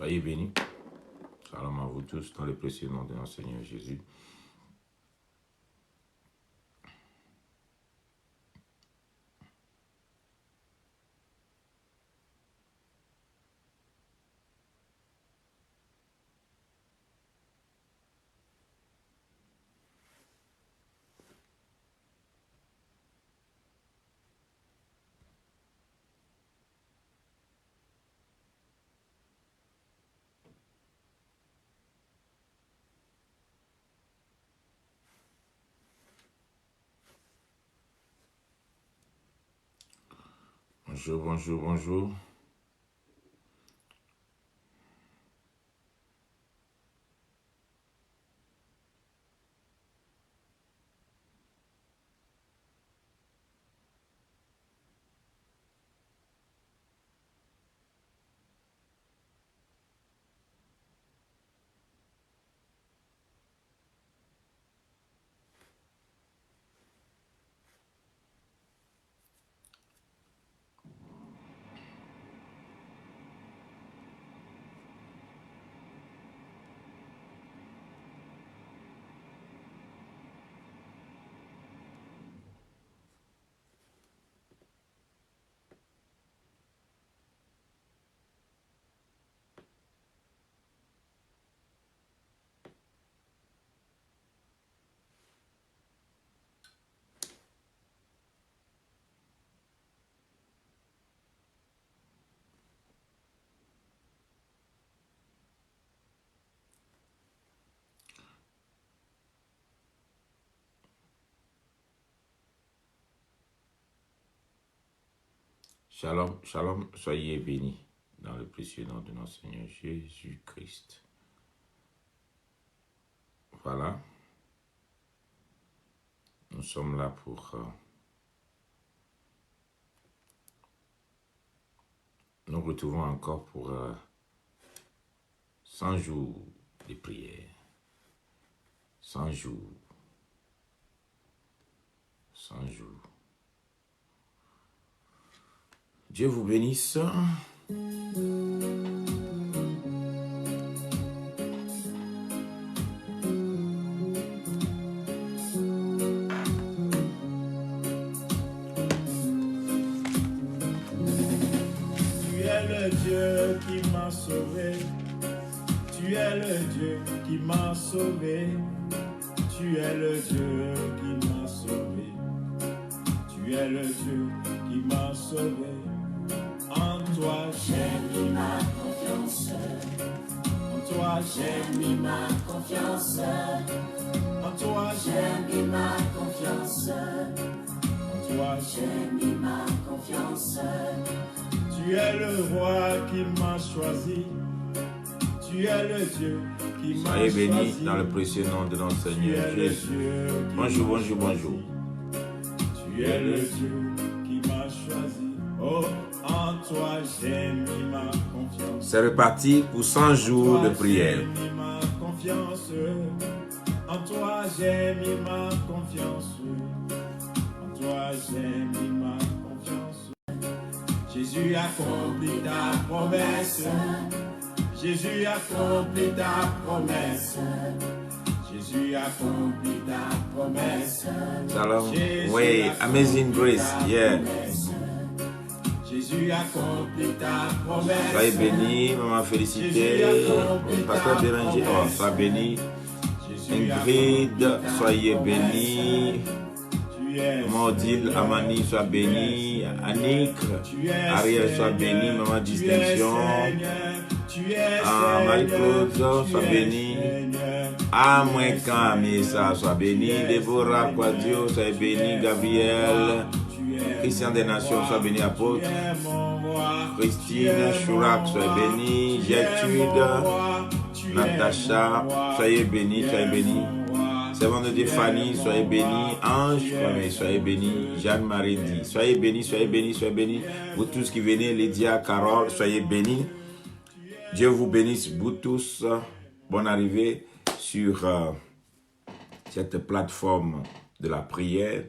Soyez bénis. Shalom à vous tous dans le précieux nom de notre Seigneur Jésus. Bonjour, bonjour, bonjour. Shalom, shalom, soyez bénis dans le précieux nom de notre Seigneur Jésus-Christ. Voilà. Nous sommes là pour nous retrouvons encore pour 100 jours de prière. 100 jours. 100 jours. Dieu vous bénisse. Dieu qui m'a sauvé, tu es le Dieu qui m'a sauvé, tu es le Dieu qui m'a sauvé, tu es le Dieu qui m'a sauvé. En toi j'ai mis ma confiance, en toi j'ai mis ma confiance, en toi j'ai mis ma confiance, en toi j'ai mis ma confiance. Tu es le roi qui m'a choisi. Tu es le Dieu qui m'a choisi. Soyez bénis dans le précieux nom de notre Seigneur Jésus. Bonjour, bonjour, bonjour. Tu es le Dieu qui m'a choisi. Oh, en toi j'ai mis ma confiance. C'est reparti pour 100 jours de prière. J'ai mis ma confiance. En toi j'ai mis ma confiance. En toi j'ai mis ma confiance. Jésus accomplit ta promesse. Jésus accomplit ta promesse. Jésus accomplit ta promesse. Shalom. Jésus Oui, Amazing Grace. ta Yeah. promesse. Jésus accomplit ta promesse. Soyez bénis, maman Félicité. Pasteur Béranger, oh, sois béni. Ingrid, soyez bénis. Maman Odile, Amani, sois béni. Annick, Ariel, sois béni. Maman Distinction. Marie-Claude, sois béni. Moins quand Messa, sois béni. Déborah, Quadio, sois béni. Gabriel, Christian des Nations, sois béni. Apôtre. Christine, Chourak, sois béni. Gertrude, Natacha, soyez béni, soyez béni. Servant de Dieu Fanny, soyez bénis. Ange, soyez bénis. Jeanne-Marie dit, soyez bénis, soyez bénis, soyez bénis. Vous tous qui venez, Lydia, Carole, soyez bénis. Dieu vous bénisse, vous tous. Bonne arrivée sur cette plateforme de la prière.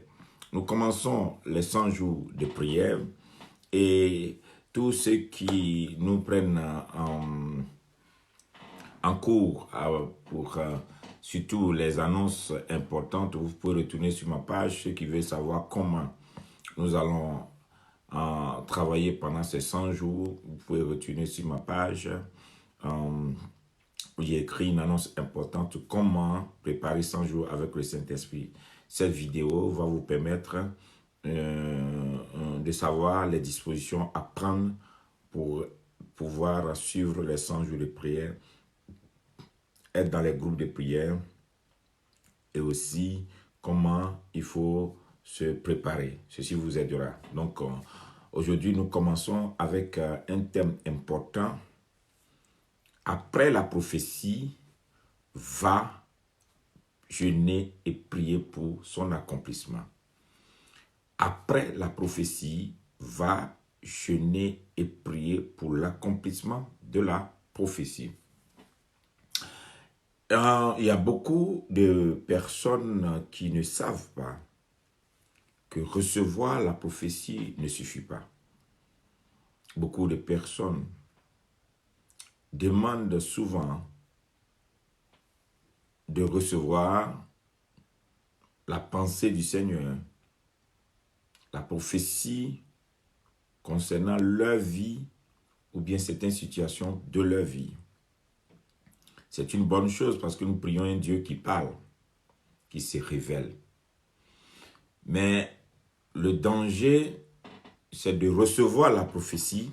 Nous commençons les 100 jours de prière et tous ceux qui nous prennent en cours pour surtout les annonces importantes. Vous pouvez retourner sur ma page, ceux qui veulent savoir comment nous allons travailler pendant ces 100 jours. Vous pouvez retourner sur ma page. J'ai écrit une annonce importante, comment préparer 100 jours avec le Saint-Esprit. Cette vidéo va vous permettre de savoir les dispositions à prendre pour pouvoir suivre les 100 jours de prière, être dans les groupes de prière et aussi comment il faut se préparer. Ceci vous aidera. Donc, aujourd'hui, nous commençons avec un thème important. Après la prophétie, va jeûner et prier pour son accomplissement. Après la prophétie, va jeûner et prier pour l'accomplissement de la prophétie. Il y a beaucoup de personnes qui ne savent pas que recevoir la prophétie ne suffit pas. Beaucoup de personnes demandent souvent de recevoir la pensée du Seigneur, la prophétie concernant leur vie ou bien certaines situations de leur vie. C'est une bonne chose parce que nous prions un Dieu qui parle, qui se révèle. Mais le danger, c'est de recevoir la prophétie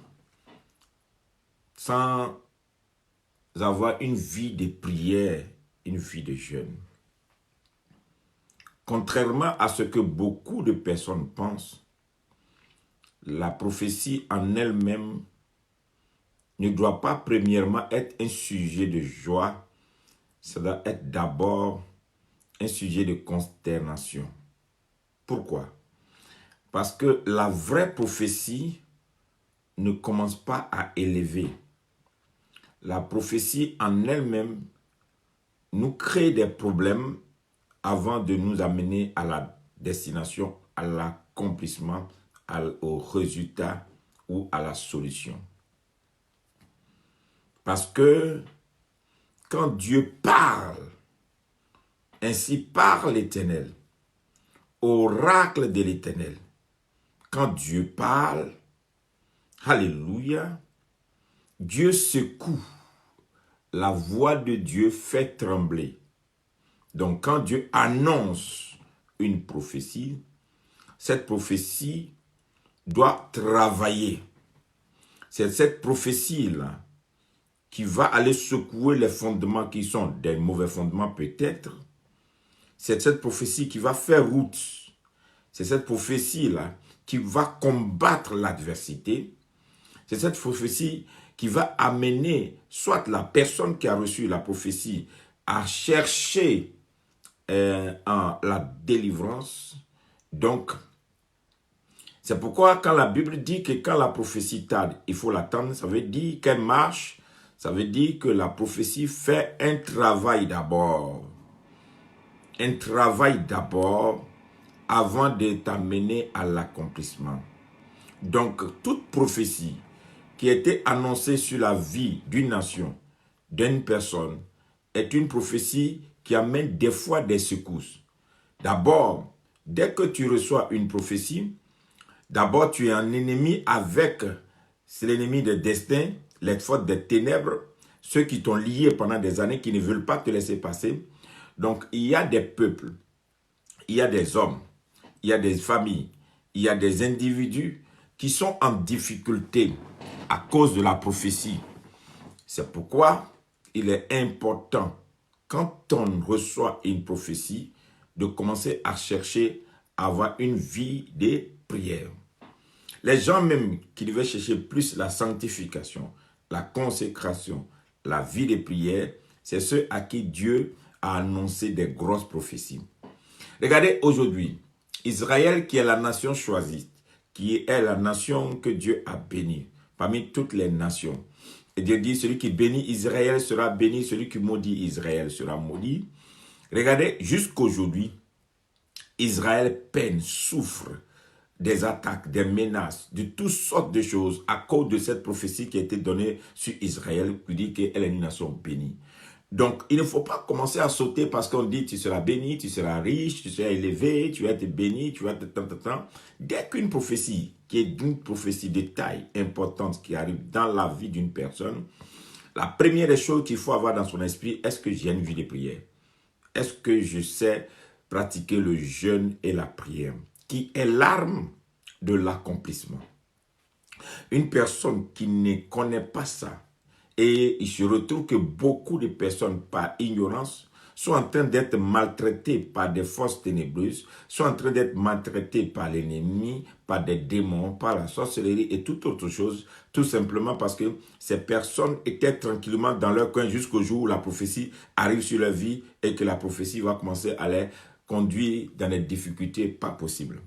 sans avoir une vie de prière, une vie de jeûne. Contrairement à ce que beaucoup de personnes pensent, la prophétie en elle-même ne doit pas premièrement être un sujet de joie, ça doit être d'abord un sujet de consternation. Pourquoi? Parce que la vraie prophétie ne commence pas à élever. La prophétie en elle-même nous crée des problèmes avant de nous amener à la destination, à l'accomplissement, au résultat ou à la solution. Parce que quand Dieu parle, ainsi parle l'Éternel, oracle de l'Éternel, quand Dieu parle, alléluia, Dieu secoue, la voix de Dieu fait trembler. Donc quand Dieu annonce une prophétie, cette prophétie doit travailler. C'est cette prophétie-là qui va aller secouer les fondements qui sont des mauvais fondements peut-être. C'est cette prophétie qui va faire route. C'est cette prophétie-là qui va combattre l'adversité. C'est cette prophétie qui va amener soit la personne qui a reçu la prophétie à chercher la délivrance. Donc, c'est pourquoi quand la Bible dit que quand la prophétie tarde, il faut l'attendre, ça veut dire qu'elle marche, ça veut dire que la prophétie fait un travail d'abord. Un travail d'abord avant de t'amener à l'accomplissement. Donc, toute prophétie qui a été annoncée sur la vie d'une nation, d'une personne, est une prophétie qui amène des fois des secousses. D'abord, dès que tu reçois une prophétie, d'abord tu es un ennemi avec, c'est l'ennemi des destins, les forces des ténèbres, ceux qui t'ont lié pendant des années, qui ne veulent pas te laisser passer. Donc, il y a des peuples, il y a des hommes, il y a des familles, il y a des individus qui sont en difficulté à cause de la prophétie. C'est pourquoi il est important, quand on reçoit une prophétie, de commencer à chercher à avoir une vie de prière. Les gens même qui devaient chercher plus la sanctification, la consécration, la vie de prière, c'est ceux à qui Dieu a annoncé des grosses prophéties. Regardez aujourd'hui, Israël qui est la nation choisie, qui est la nation que Dieu a bénie parmi toutes les nations. Et Dieu dit, celui qui bénit Israël sera béni, celui qui maudit Israël sera maudit. Regardez, jusqu'aujourd'hui, Israël peine, souffre des attaques, des menaces, de toutes sortes de choses à cause de cette prophétie qui a été donnée sur Israël, qui dit qu'elle est une nation bénie. Donc, il ne faut pas commencer à sauter parce qu'on dit tu seras béni, tu seras riche, tu seras élevé, tu vas être béni, tu vas être tant. Dès qu'une prophétie, qui est une prophétie de taille importante qui arrive dans la vie d'une personne, la première des choses qu'il faut avoir dans son esprit, est-ce que j'ai une vie de prière? Est-ce que je sais pratiquer le jeûne et la prière, qui est l'arme de l'accomplissement? Une personne qui ne connaît pas ça, et il se retrouve que beaucoup de personnes, par ignorance, sont en train d'être maltraitées par des forces ténébreuses, sont en train d'être maltraitées par l'ennemi, par des démons, par la sorcellerie et toute autre chose, tout simplement parce que ces personnes étaient tranquillement dans leur coin jusqu'au jour où la prophétie arrive sur leur vie et que la prophétie va commencer à les conduire dans des difficultés pas possibles.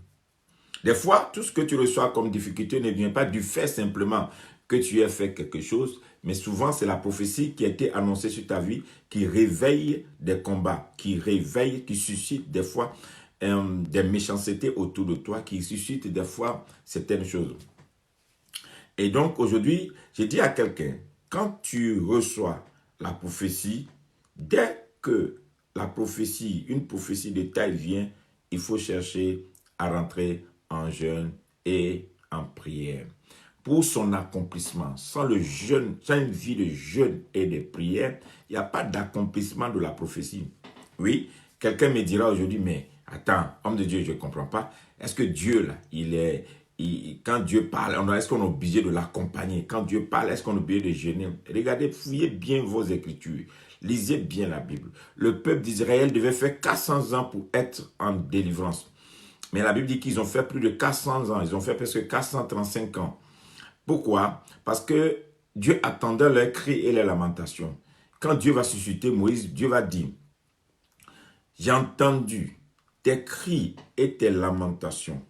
Des fois, tout ce que tu reçois comme difficulté ne vient pas du fait simplement que tu aies fait quelque chose, mais souvent c'est la prophétie qui a été annoncée sur ta vie qui réveille des combats, qui réveille, qui suscite des fois des méchancetés autour de toi, qui suscite des fois certaines choses. Et donc aujourd'hui, j'ai dit à quelqu'un, quand tu reçois la prophétie, dès que la prophétie, une prophétie de taille vient, il faut chercher à rentrer en jeûne et en prière. Pour son accomplissement, sans le jeûne, sans une vie de jeûne et de prière, il n'y a pas d'accomplissement de la prophétie. Oui, quelqu'un me dira aujourd'hui, mais attends, homme de Dieu, je ne comprends pas. Est-ce que Dieu, là, quand Dieu parle, est-ce qu'on est obligé de l'accompagner? Quand Dieu parle, est-ce qu'on est obligé de jeûner? Regardez, fouillez bien vos Écritures. Lisez bien la Bible. Le peuple d'Israël devait faire 400 ans pour être en délivrance. Mais la Bible dit qu'ils ont fait plus de 400 ans. Ils ont fait presque 435 ans. Pourquoi? Parce que Dieu attendait leurs cris et leurs lamentations. Quand Dieu va susciter Moïse, Dieu va dire, j'ai entendu tes cris et tes lamentations.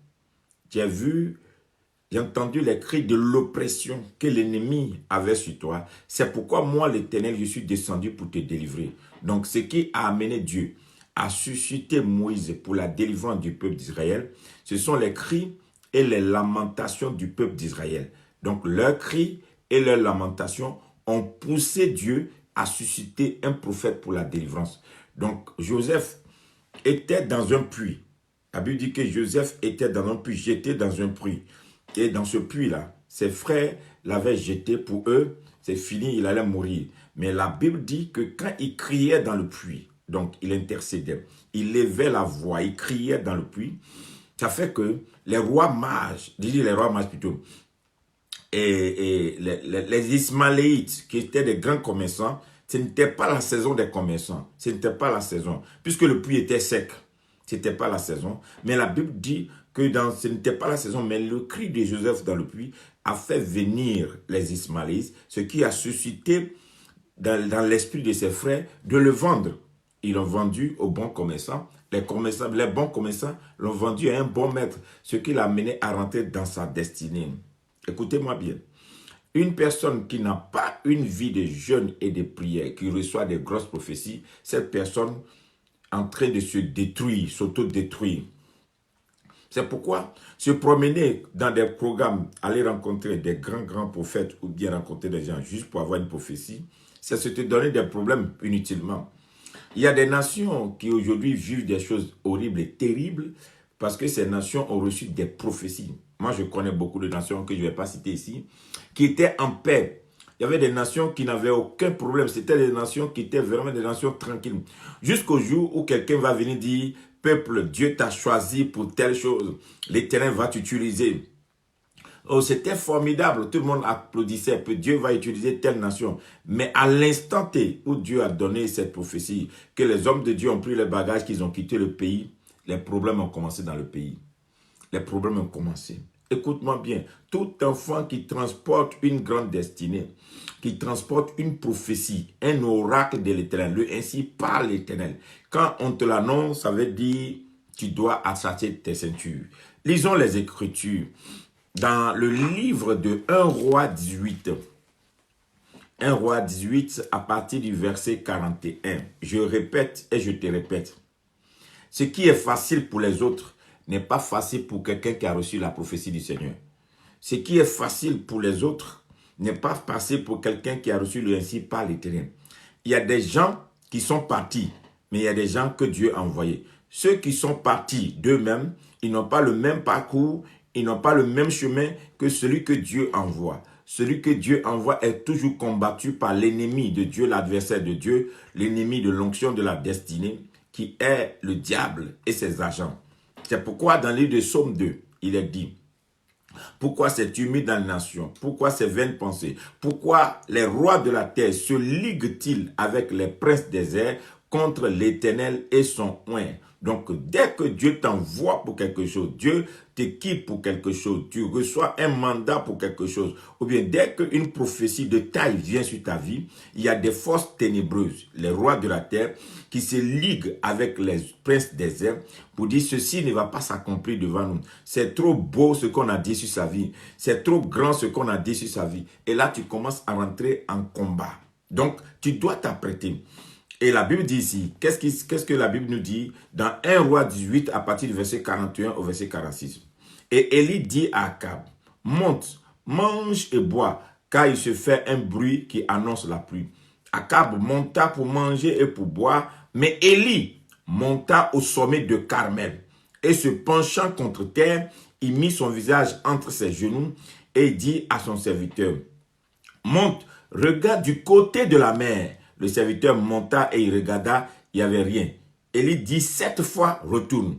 J'ai entendu les cris de l'oppression que l'ennemi avait sur toi. C'est pourquoi moi, l'Éternel, je suis descendu pour te délivrer. Donc, ce qui a amené Dieu à susciter Moïse pour la délivrance du peuple d'Israël, ce sont les cris et les lamentations du peuple d'Israël. Donc, leurs cris et leurs lamentations ont poussé Dieu à susciter un prophète pour la délivrance. Donc, Joseph était dans un puits. La Bible dit que Joseph était dans un puits, jeté dans un puits. Et dans ce puits-là, ses frères l'avaient jeté pour eux. C'est fini, il allait mourir. Mais la Bible dit que quand il criait dans le puits, donc il intercédait, il levait la voix, il criait dans le puits. Ça fait que les rois mages, les rois mages plutôt, et les Ismaélites, qui étaient des grands commerçants, ce n'était pas la saison des commerçants. Ce n'était pas la saison. Puisque le puits était sec, ce n'était pas la saison. Mais la Bible dit que ce n'était pas la saison, mais le cri de Joseph dans le puits a fait venir les Ismaélites, ce qui a suscité dans l'esprit de ses frères de le vendre. Ils l'ont vendu aux bons commerçants. Les bons commerçants l'ont vendu à un bon maître, ce qui l'a amené à rentrer dans sa destinée. Écoutez-moi bien. Une personne qui n'a pas une vie de jeûne et de prière, qui reçoit des grosses prophéties, cette personne est en train de se détruire, s'auto-détruire. C'est pourquoi se promener dans des programmes, aller rencontrer des grands prophètes ou bien rencontrer des gens juste pour avoir une prophétie, c'est se te donner des problèmes inutilement. Il y a des nations qui aujourd'hui vivent des choses horribles et terribles parce que ces nations ont reçu des prophéties. Moi, je connais beaucoup de nations que je ne vais pas citer ici, qui étaient en paix. Il y avait des nations qui n'avaient aucun problème. C'était des nations qui étaient vraiment des nations tranquilles. Jusqu'au jour où quelqu'un va venir dire, peuple, Dieu t'a choisi pour telle chose. L'Éternel va t'utiliser. Oh, c'était formidable. Tout le monde applaudissait. Dieu va utiliser telle nation. Mais à l'instant T où Dieu a donné cette prophétie, que les hommes de Dieu ont pris les bagages, qu'ils ont quitté le pays, les problèmes ont commencé dans le pays. Les problèmes ont commencé. Écoute-moi bien. Tout enfant qui transporte une grande destinée, qui transporte une prophétie, un oracle de l'Éternel, ainsi par l'Éternel. Quand on te l'annonce, ça veut dire tu dois attacher tes ceintures. Lisons les Écritures. Dans le livre de 1 roi 18, 1 roi 18 à partir du verset 41, je répète et je te répète. Ce qui est facile pour les autres n'est pas facile pour quelqu'un qui a reçu la prophétie du Seigneur. Ce qui est facile pour les autres n'est pas facile pour quelqu'un qui a reçu le ainsi par l'Éternel. il y a des gens qui sont partis, mais il y a des gens que Dieu a envoyés. Ceux qui sont partis d'eux-mêmes, ils n'ont pas le même parcours, ils n'ont pas le même chemin que celui que Dieu envoie. Celui que Dieu envoie est toujours combattu par l'ennemi de Dieu, l'adversaire de Dieu, l'ennemi de l'onction de la destinée, qui est le diable et ses agents. C'est pourquoi dans le livre de Psaume 2, il est dit: pourquoi c'est humide dans les nations? Pourquoi ces vaines pensées? Pourquoi les rois de la terre se liguent-ils avec les princes des airs contre l'Éternel et son oint? Donc, dès que Dieu t'envoie pour quelque chose, Dieu t'équipe pour quelque chose, tu reçois un mandat pour quelque chose, ou bien dès qu'une prophétie de taille vient sur ta vie, il y a des forces ténébreuses, les rois de la terre, qui se liguent avec les princes des airs pour dire ceci ne va pas s'accomplir devant nous. C'est trop beau ce qu'on a dit sur sa vie. C'est trop grand ce qu'on a dit sur sa vie. Et là, tu commences à rentrer en combat. Donc, tu dois t'apprêter. Et la Bible dit ici, qu'est-ce que la Bible nous dit dans 1 Roi 18 à partir du verset 41 au verset 46. Et Élie dit à Akab: monte, mange et bois, car il se fait un bruit qui annonce la pluie. Akab monta pour manger et pour boire, mais Élie monta au sommet de Carmel. Et se penchant contre terre, il mit son visage entre ses genoux et dit à son serviteur: monte, regarde du côté de la mer. Le serviteur monta et il regarda, il n'y avait rien. Élie dit 7 fois, retourne.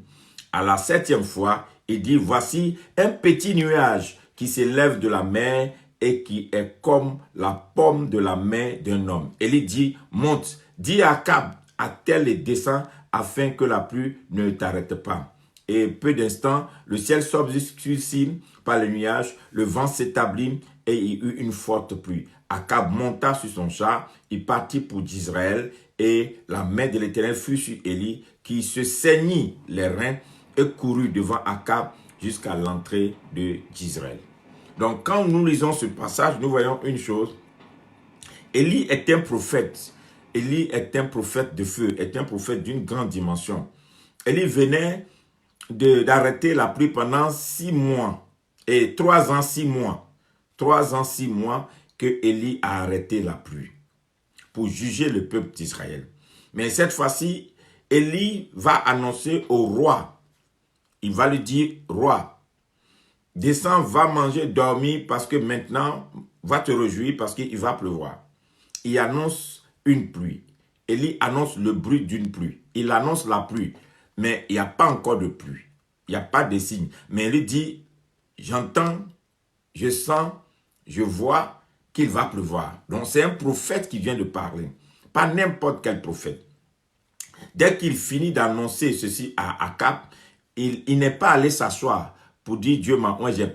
À la 7e fois, il dit: voici un petit nuage qui s'élève de la mer et qui est comme la paume de la main d'un homme. Élie dit: monte, dis à Akab, attelle et descends afin que la pluie ne t'arrête pas. Et peu d'instants, le ciel s'obscurcit par le nuage, le vent s'établit et il y eut une forte pluie. Akab monta sur son char, il partit pour Jezreel et la main de l'Éternel fut sur Élie qui se saignit les reins et courut devant Akab jusqu'à l'entrée de Jezreel. Donc quand nous lisons ce passage, nous voyons une chose. Élie est un prophète. Élie est un prophète de feu, est un prophète d'une grande dimension. Élie venait d'arrêter la pluie pendant 6 mois. Et 3 ans, 6 mois. 3 ans, 6 mois que Élie a arrêté la pluie pour juger le peuple d'Israël. Mais cette fois-ci, Élie va annoncer au roi. Il va lui dire: roi, descends, va manger, dormir, parce que maintenant, va te réjouir parce qu'il va pleuvoir. Il annonce une pluie. Élie annonce le bruit d'une pluie. Il annonce la pluie, mais il n'y a pas encore de pluie. Il n'y a pas de signe. Mais il dit: j'entends, je sens, je vois qu'il va pleuvoir. Donc c'est un prophète qui vient de parler. Pas n'importe quel prophète. Dès qu'il finit d'annoncer ceci à Akab, il n'est pas allé s'asseoir pour dire: Dieu m'a dit, j'ai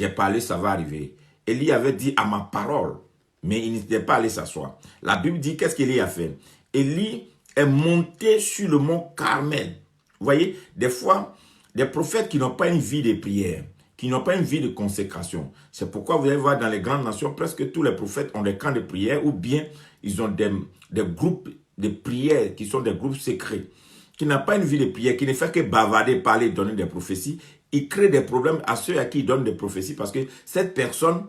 parlé, ça va arriver. Élie avait dit à ma parole, mais il n'était pas allé s'asseoir. La Bible dit, qu'est-ce qu'Élie a fait? Élie est monté sur le mont Carmel. Vous voyez, des fois, des prophètes qui n'ont pas une vie de prière, qui n'ont pas une vie de consécration. C'est pourquoi vous allez voir dans les grandes nations, presque tous les prophètes ont des camps de prière ou bien ils ont des groupes de prière qui sont des groupes secrets. Qui n'ont pas une vie de prière, qui ne fait que bavarder, parler, donner des prophéties. Ils créent des problèmes à ceux à qui ils donnent des prophéties parce que cette personne,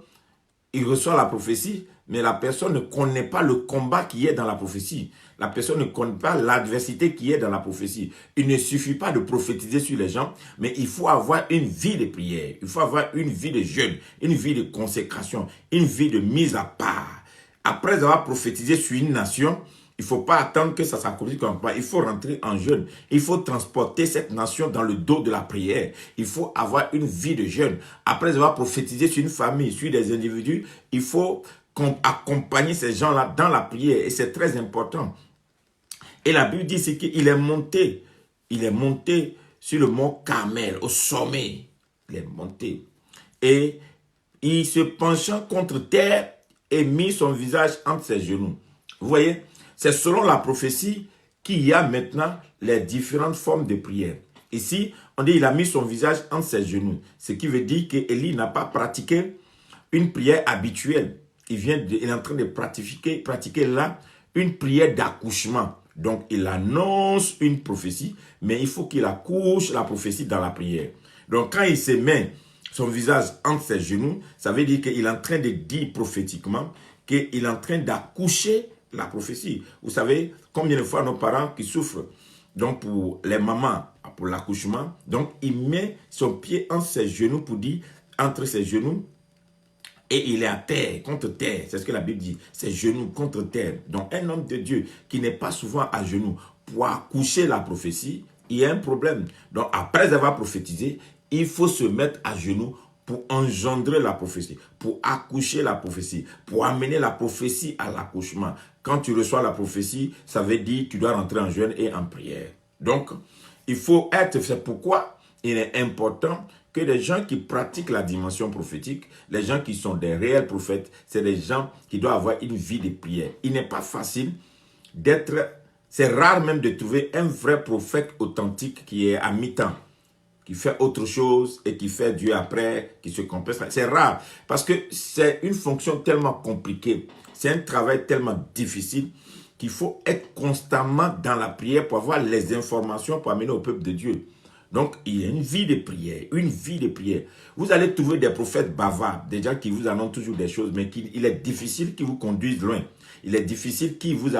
il reçoit la prophétie, mais la personne ne connaît pas le combat qui est dans la prophétie. La personne ne connaît pas l'adversité qui est dans la prophétie. Il ne suffit pas de prophétiser sur les gens, mais il faut avoir une vie de prière. Il faut avoir une vie de jeûne, une vie de consécration, une vie de mise à part. Après avoir prophétisé sur une nation, il ne faut pas attendre que ça s'accomplisse comme ça. Il faut rentrer en jeûne. Il faut transporter cette nation dans le dos de la prière. Il faut avoir une vie de jeûne. Après avoir prophétisé sur une famille, sur des individus, il faut accompagner ces gens-là dans la prière. Et c'est très important. Et la Bible dit qu'il est monté. Il est monté sur le mont Carmel, au sommet. Il est monté. Et il se penchant contre terre et mit son visage entre ses genoux. Vous voyez? C'est selon la prophétie qu'il y a maintenant les différentes formes de prière. Ici, on dit qu'il a mis son visage entre ses genoux. Ce qui veut dire qu'Élie n'a pas pratiqué une prière habituelle. Il est en train de pratiquer là une prière d'accouchement. Donc, il annonce une prophétie, mais il faut qu'il accouche la prophétie dans la prière. Donc, quand il se met son visage entre ses genoux, ça veut dire qu'il est en train de dire prophétiquement qu'il est en train d'accoucher la prophétie. Vous savez combien de fois nos parents qui souffrent, donc pour les mamans, pour l'accouchement, donc il met son pied entre ses genoux pour dire, entre ses genoux, et il est à terre, contre terre. C'est ce que la Bible dit. Ses genoux contre terre. Donc un homme de Dieu qui n'est pas souvent à genoux pour accoucher la prophétie, il y a un problème. Donc après avoir prophétisé, il faut se mettre à genoux pour engendrer la prophétie, pour accoucher la prophétie, pour amener la prophétie à l'accouchement. Quand tu reçois la prophétie, ça veut dire que tu dois rentrer en jeûne et en prière. Donc, il faut être, c'est pourquoi il est important que les gens qui pratiquent la dimension prophétique, les gens qui sont des réels prophètes, c'est les gens qui doivent avoir une vie de prière. Il n'est pas facile d'être, c'est rare même de trouver un vrai prophète authentique qui est à mi-temps, qui fait autre chose et qui fait Dieu après, qui se compense. C'est rare parce que c'est une fonction tellement compliquée, c'est un travail tellement difficile qu'il faut être constamment dans la prière pour avoir les informations pour amener au peuple de Dieu. Donc, il y a une vie de prière, une vie de prière. Vous allez trouver des prophètes bavards, des gens qui vous annoncent toujours des choses, mais il est difficile qu'ils vous conduisent loin. Il est difficile qu'ils vous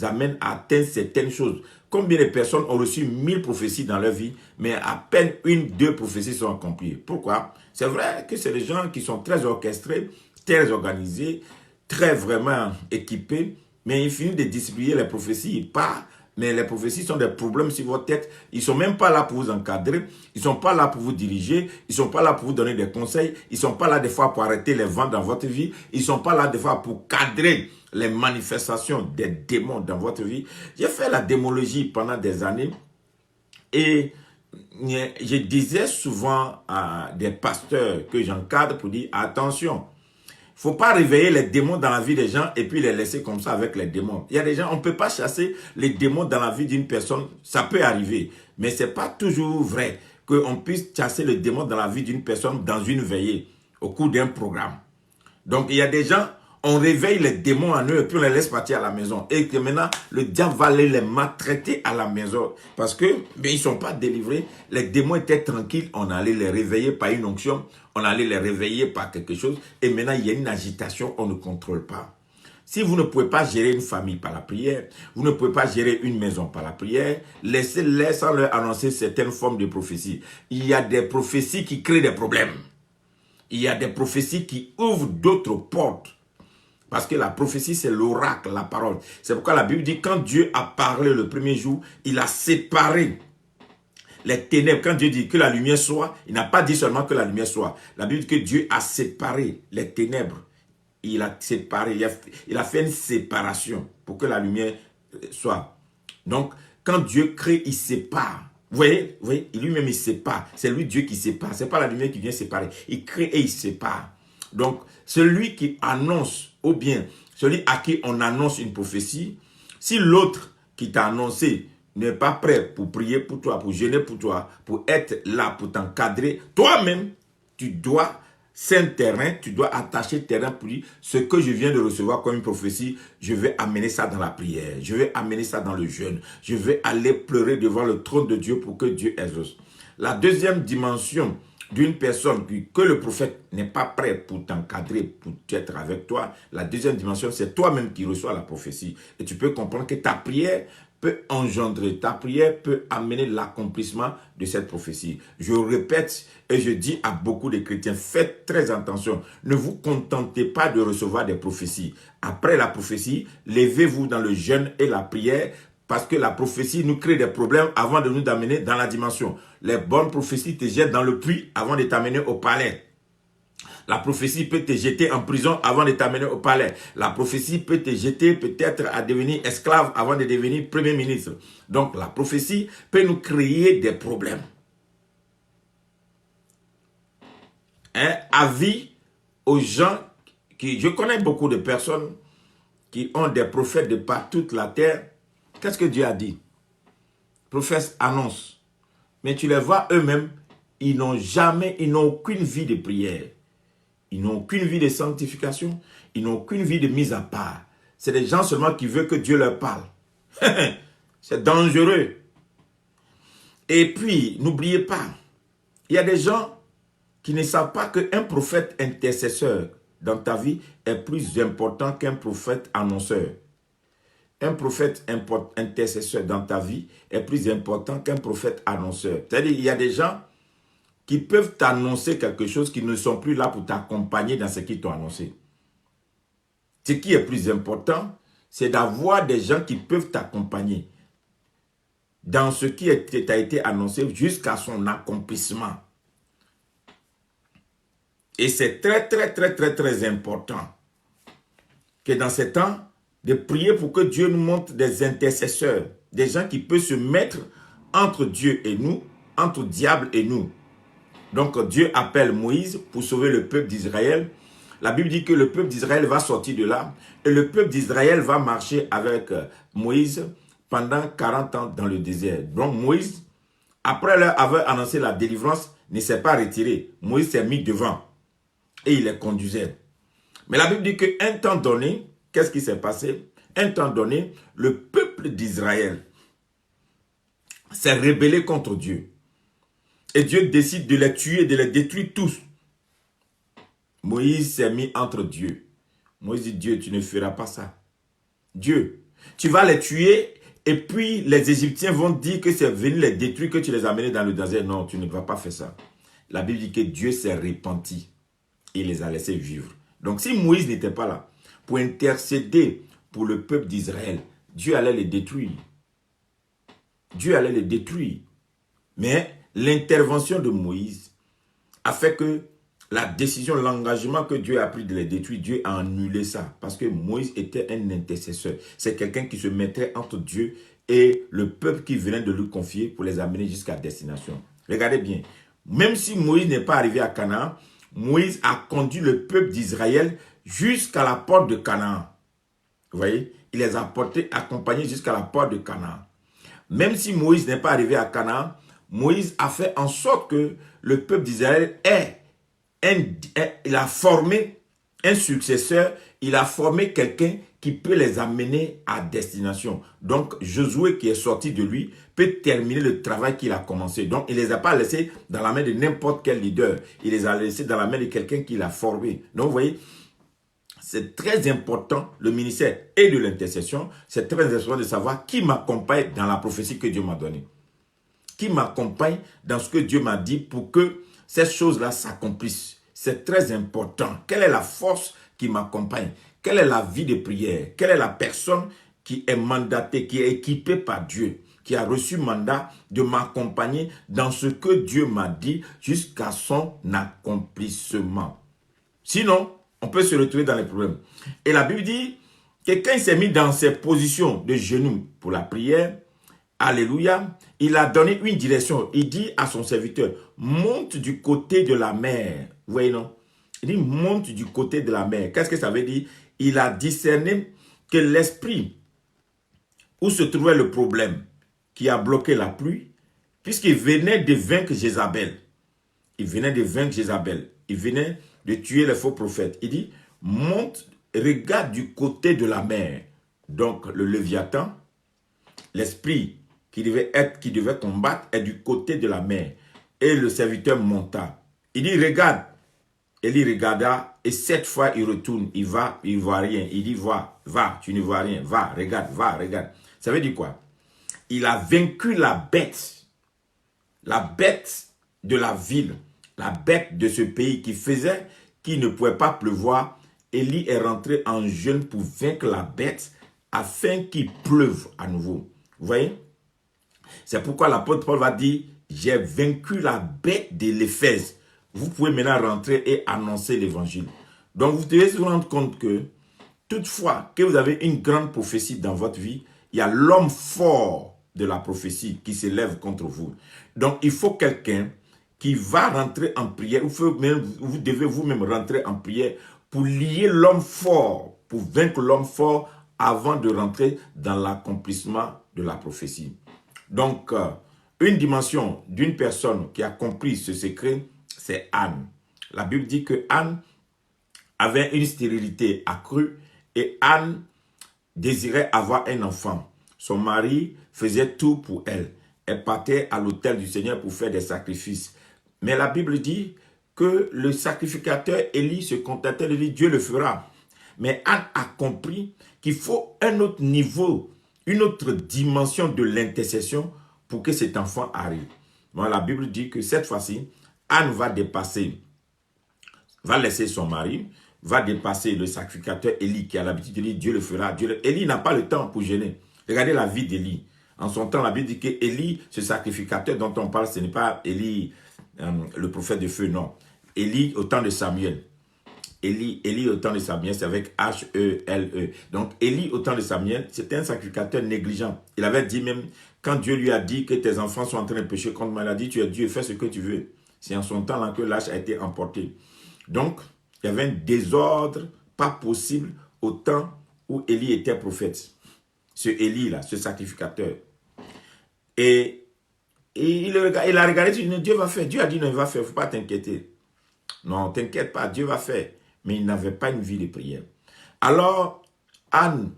amènent à atteindre certaines choses. Combien de personnes ont reçu 1000 prophéties dans leur vie, mais à peine une, deux prophéties sont accomplies. Pourquoi? C'est vrai que c'est des gens qui sont très orchestrés, très organisés, très vraiment équipés, mais ils finissent de distribuer les prophéties, ils partent. Mais les prophéties sont des problèmes sur votre tête. Ils ne sont même pas là pour vous encadrer. Ils ne sont pas là pour vous diriger. Ils ne sont pas là pour vous donner des conseils. Ils ne sont pas là des fois pour arrêter les vents dans votre vie. Ils ne sont pas là des fois pour cadrer les manifestations des démons dans votre vie. J'ai fait la démologie pendant des années. Et je disais souvent à des pasteurs que j'encadre pour dire attention. Il ne faut pas réveiller les démons dans la vie des gens et puis les laisser comme ça avec les démons. Il y a des gens, on ne peut pas chasser les démons dans la vie d'une personne. Ça peut arriver, mais ce n'est pas toujours vrai qu'on puisse chasser le démon dans la vie d'une personne dans une veillée, au cours d'un programme. Donc, il y a des gens, on réveille les démons en eux et puis on les laisse partir à la maison. Et que maintenant, le diable va aller les maltraiter à la maison. Parce que, mais ils ne sont pas délivrés. Les démons étaient tranquilles. On allait les réveiller par une onction. On allait les réveiller par quelque chose. Et maintenant, il y a une agitation. On ne contrôle pas. Si vous ne pouvez pas gérer une famille par la prière, vous ne pouvez pas gérer une maison par la prière, laissez-les sans leur annoncer certaines formes de prophéties. Il y a des prophéties qui créent des problèmes. Il y a des prophéties qui ouvrent d'autres portes. Parce que la prophétie, c'est l'oracle, la parole. C'est pourquoi la Bible dit, quand Dieu a parlé le premier jour, il a séparé les ténèbres. Quand Dieu dit que la lumière soit, il n'a pas dit seulement que la lumière soit. La Bible dit que Dieu a séparé les ténèbres. Il a séparé, il a fait une séparation pour que la lumière soit. Donc, quand Dieu crée, il sépare. Vous voyez, lui-même il sépare. C'est lui Dieu qui sépare. Ce n'est pas la lumière qui vient séparer. Il crée et il sépare. Donc, celui qui annonce, ou bien celui à qui on annonce une prophétie, si l'autre qui t'a annoncé n'est pas prêt pour prier pour toi, pour jeûner pour toi, pour être là, pour t'encadrer, toi-même, tu dois, c'est un terrain, tu dois attacher terrain pour dire ce que je viens de recevoir comme une prophétie, je vais amener ça dans la prière, je vais amener ça dans le jeûne, je vais aller pleurer devant le trône de Dieu pour que Dieu exauce. La deuxième dimension d'une personne que le prophète n'est pas prêt pour t'encadrer, pour être avec toi, la deuxième dimension, c'est toi-même qui reçois la prophétie. Et tu peux comprendre que ta prière peut engendrer, ta prière peut amener l'accomplissement de cette prophétie. Je répète et je dis à beaucoup de chrétiens, faites très attention. Ne vous contentez pas de recevoir des prophéties. Après la prophétie, levez-vous dans le jeûne et la prière, parce que la prophétie nous crée des problèmes avant de nous amener dans la dimension. Les bonnes prophéties te jettent dans le puits avant de t'amener au palais. La prophétie peut te jeter en prison avant de t'amener au palais. La prophétie peut te jeter peut-être à devenir esclave avant de devenir premier ministre. Donc la prophétie peut nous créer des problèmes. Avis aux gens qui... Je connais beaucoup de personnes qui ont des prophètes de par toute la terre. Qu'est-ce que Dieu a dit? Prophètes annoncent. Mais tu les vois eux-mêmes, ils n'ont aucune vie de prière. Ils n'ont aucune vie de sanctification. Ils n'ont aucune vie de mise à part. C'est des gens seulement qui veulent que Dieu leur parle. C'est dangereux. Et puis, n'oubliez pas, il y a des gens qui ne savent pas qu'un prophète intercesseur dans ta vie est plus important qu'un prophète annonceur. un prophète intercesseur dans ta vie est plus important qu'un prophète annonceur. C'est-à-dire il y a des gens qui peuvent t'annoncer quelque chose qui ne sont plus là pour t'accompagner dans ce qu'ils t'ont annoncé. Ce qui est plus important, c'est d'avoir des gens qui peuvent t'accompagner dans ce qui t'a été annoncé jusqu'à son accomplissement. Et c'est très important que dans ces temps, de prier pour que Dieu nous montre des intercesseurs, des gens qui peuvent se mettre entre Dieu et nous, entre diable et nous. Donc Dieu appelle Moïse pour sauver le peuple d'Israël. La Bible dit que le peuple d'Israël va sortir de là et le peuple d'Israël va marcher avec Moïse pendant 40 ans dans le désert. Donc Moïse, après leur avoir annoncé la délivrance, ne s'est pas retiré. Moïse s'est mis devant et il les conduisait. Mais la Bible dit qu'un temps donné, qu'est-ce qui s'est passé? Un temps donné, le peuple d'Israël s'est rébellé contre Dieu. Et Dieu décide de les tuer, de les détruire tous. Moïse s'est mis entre Dieu. Moïse dit, Dieu, tu ne feras pas ça. Dieu, tu vas les tuer et puis les Égyptiens vont dire que c'est venu les détruire, que tu les as amenés dans le désert. Non, tu ne vas pas faire ça. La Bible dit que Dieu s'est repenti et les a laissés vivre. Donc si Moïse n'était pas là pour intercéder pour le peuple d'Israël, Dieu allait les détruire. Dieu allait les détruire. Mais l'intervention de Moïse a fait que la décision, l'engagement que Dieu a pris de les détruire, Dieu a annulé ça. Parce que Moïse était un intercesseur. C'est quelqu'un qui se mettait entre Dieu et le peuple qui venait de lui confier pour les amener jusqu'à destination. Regardez bien. Même si Moïse n'est pas arrivé à Canaan, Moïse a conduit le peuple d'Israël jusqu'à la porte de Canaan. Vous voyez? Il les a accompagnés jusqu'à la porte de Canaan. Même si Moïse n'est pas arrivé à Canaan, Moïse a fait en sorte que le peuple d'Israël il a formé un successeur, il a formé quelqu'un qui peut les amener à destination. Donc, Josué qui est sorti de lui peut terminer le travail qu'il a commencé. Donc, il ne les a pas laissés dans la main de n'importe quel leader. Il les a laissés dans la main de quelqu'un qui l'a formé. Donc, vous voyez, c'est très important, le ministère et de l'intercession, c'est très important de savoir qui m'accompagne dans la prophétie que Dieu m'a donnée. Qui m'accompagne dans ce que Dieu m'a dit pour que ces choses-là s'accomplissent. C'est très important. Quelle est la force qui m'accompagne? Quelle est la vie de prière? Quelle est la personne qui est mandatée, qui est équipée par Dieu, qui a reçu mandat de m'accompagner dans ce que Dieu m'a dit jusqu'à son accomplissement? Sinon, on peut se retrouver dans les problèmes. Et la Bible dit que quand il s'est mis dans ses positions de genoux pour la prière, alléluia, il a donné une direction. Il dit à son serviteur, monte du côté de la mer. Vous voyez, non? Il dit, monte du côté de la mer. Qu'est-ce que ça veut dire? Il a discerné que l'esprit où se trouvait le problème qui a bloqué la pluie, puisqu'il venait de vaincre Jézabel. Il venait de vaincre Jézabel. Il venait de tuer les faux prophètes. Il dit, monte, regarde du côté de la mer. Donc, le Léviathan, l'esprit qui devait combattre est du côté de la mer. Et le serviteur monta. Il dit, regarde. Et il regarda, et 7 fois il retourne, il va, il ne voit rien. Il dit, va, tu ne vois rien, va, regarde. Ça veut dire quoi? Il a vaincu la bête de la ville, la bête de ce pays qui faisait qu'il ne pouvait pas pleuvoir. Élie est rentré en jeûne pour vaincre la bête afin qu'il pleuve à nouveau. Vous voyez? C'est pourquoi l'apôtre Paul va dire, j'ai vaincu la bête de l'Éphèse. Vous pouvez maintenant rentrer et annoncer l'évangile. Donc vous devez vous rendre compte que toutefois que vous avez une grande prophétie dans votre vie, il y a l'homme fort de la prophétie qui s'élève contre vous. Donc il faut quelqu'un qui va rentrer en prière. Vous devez vous-même rentrer en prière pour lier l'homme fort, pour vaincre l'homme fort avant de rentrer dans l'accomplissement de la prophétie. Donc, une dimension d'une personne qui a compris ce secret, c'est Anne. La Bible dit que Anne avait une stérilité accrue et Anne désirait avoir un enfant. Son mari faisait tout pour elle. Elle partait à l'autel du Seigneur pour faire des sacrifices. Mais la Bible dit que le sacrificateur Élie se contentait de dire Dieu le fera. Mais Anne a compris qu'il faut un autre niveau, une autre dimension de l'intercession pour que cet enfant arrive. Bon, la Bible dit que cette fois-ci, Anne va laisser son mari, va dépasser le sacrificateur Élie qui a l'habitude de dire Dieu le fera. Élie n'a pas le temps pour gêner. Regardez la vie d'Élie. En son temps, la Bible dit que Élie, ce sacrificateur dont on parle, ce n'est pas Élie, le prophète de feu, non. Élie au temps de Samuel. Élie au temps de Samuel, c'est avec H-E-L-E. Donc Élie au temps de Samuel, c'était un sacrificateur négligent. Il avait dit même, quand Dieu lui a dit que tes enfants sont en train de pécher contre moi, il a dit, tu es Dieu, fais ce que tu veux. C'est en son temps là que l'âge a été emporté. Donc, il y avait un désordre pas possible au temps où Élie était prophète. Ce Élie-là, ce sacrificateur. Et il a regardé, il a dit, Dieu va faire. Dieu a dit, non, il va faire, il ne faut pas t'inquiéter. Non, t'inquiète pas, Dieu va faire. Mais il n'avait pas une vie de prière. Alors, Anne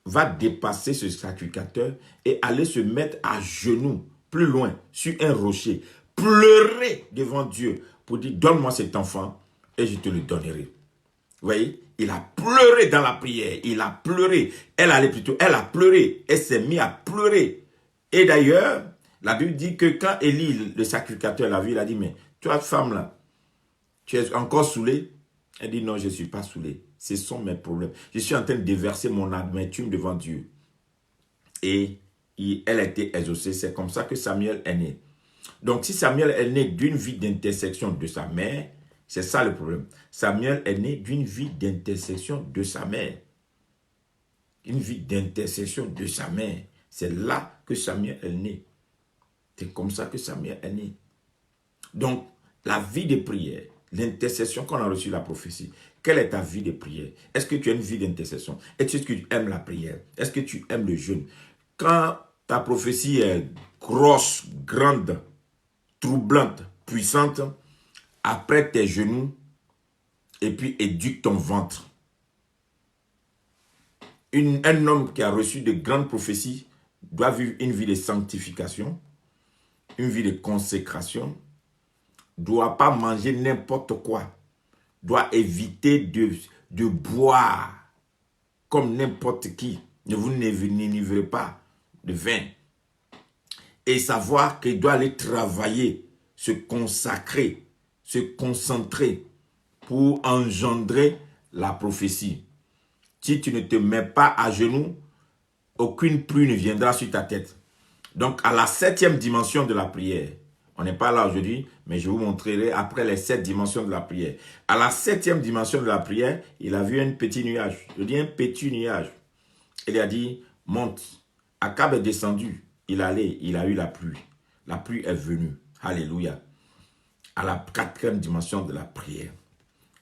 va dépasser ce sacrificateur et aller se mettre à genoux, plus loin, sur un rocher, pleurer devant Dieu pour dire, donne-moi cet enfant et je te le donnerai. Vous voyez, il a pleuré dans la prière, il a pleuré. Elle a pleuré, elle s'est mise à pleurer. Et d'ailleurs, la Bible dit que quand Élie, le sacrificateur, l'a vu, il a dit, mais toi, femme là, tu es encore saoulée? Elle dit, non, je ne suis pas saoulée. Ce sont mes problèmes. Je suis en train de déverser mon amertume devant Dieu. Et elle a été exaucée. C'est comme ça que Samuel est né. Donc, si Samuel est né d'une vie d'intersection de sa mère, c'est ça le problème. Samuel est né d'une vie d'intercession de sa mère. Une vie d'intercession de sa mère. C'est là que Samuel est né. C'est comme ça que Samuel est né. Donc, la vie de prière, l'intercession quand on a reçu la prophétie, quelle est ta vie de prière? Est-ce que tu as une vie d'intercession? Est-ce que tu aimes la prière? Est-ce que tu aimes le jeûne? Quand ta prophétie est grosse, grande, troublante, puissante, après tes genoux, et puis éduque ton ventre. Un homme qui a reçu de grandes prophéties doit vivre une vie de sanctification, une vie de consécration, doit pas manger n'importe quoi, doit éviter de boire comme n'importe qui. Ne vous n'enivrez pas de vin. Et savoir qu'il doit aller travailler, se consacrer, se concentrer pour engendrer la prophétie. Si tu ne te mets pas à genoux, aucune pluie ne viendra sur ta tête. Donc, à la 7e dimension de la prière, on n'est pas là aujourd'hui, mais je vous montrerai après les 7 dimensions de la prière. À la 7e dimension de la prière, il a vu un petit nuage. Je dis un petit nuage. Il a dit, monte. Akab est descendu. Il allait, il a eu la pluie. La pluie est venue. Alléluia. À la 4e dimension de la prière.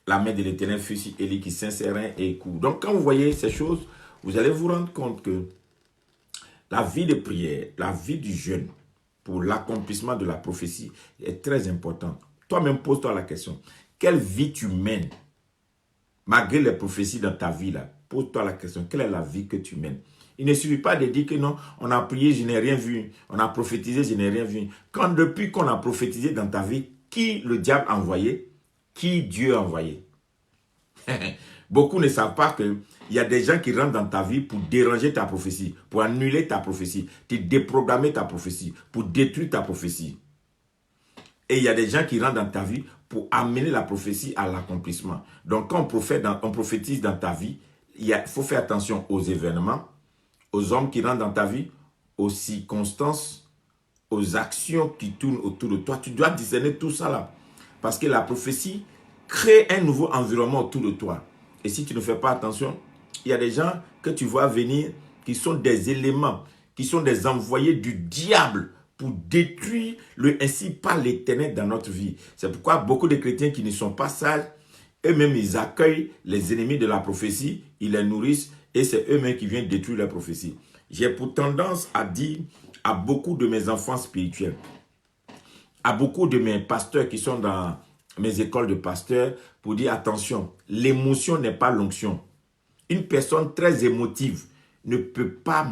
La main de l'Éternel fut sur Élie qui s'insérait et court. Donc, quand vous voyez ces choses, vous allez vous rendre compte que la vie de prière, la vie du jeûne, pour l'accomplissement de la prophétie, est très importante. Toi-même, pose-toi la question. Quelle vie tu mènes? Malgré les prophéties dans ta vie, là, pose-toi la question. Quelle est la vie que tu mènes? Il ne suffit pas de dire que non, on a prié, je n'ai rien vu. On a prophétisé, je n'ai rien vu. Quand depuis qu'on a prophétisé dans ta vie, qui le diable a envoyé? Qui Dieu a envoyé? Beaucoup ne savent pas qu'il y a des gens qui rentrent dans ta vie pour déranger ta prophétie, pour annuler ta prophétie, pour déprogrammer ta prophétie, pour détruire ta prophétie. Et il y a des gens qui rentrent dans ta vie pour amener la prophétie à l'accomplissement. Donc quand on prophétise dans ta vie, il faut faire attention aux événements, aux hommes qui rentrent dans ta vie, aux circonstances, aux actions qui tournent autour de toi. Tu dois discerner tout ça là. Parce que la prophétie crée un nouveau environnement autour de toi. Et si tu ne fais pas attention, il y a des gens que tu vois venir qui sont des éléments, qui sont des envoyés du diable pour détruire ainsi par l'Éternel dans notre vie. C'est pourquoi beaucoup de chrétiens qui ne sont pas sages, eux-mêmes ils accueillent les ennemis de la prophétie, ils les nourrissent et c'est eux-mêmes qui viennent détruire la prophétie. J'ai pour tendance à dire à beaucoup de mes enfants spirituels, à beaucoup de mes pasteurs qui sont dans mes écoles de pasteurs, pour dire attention, l'émotion n'est pas l'onction. Une personne très émotive ne peut pas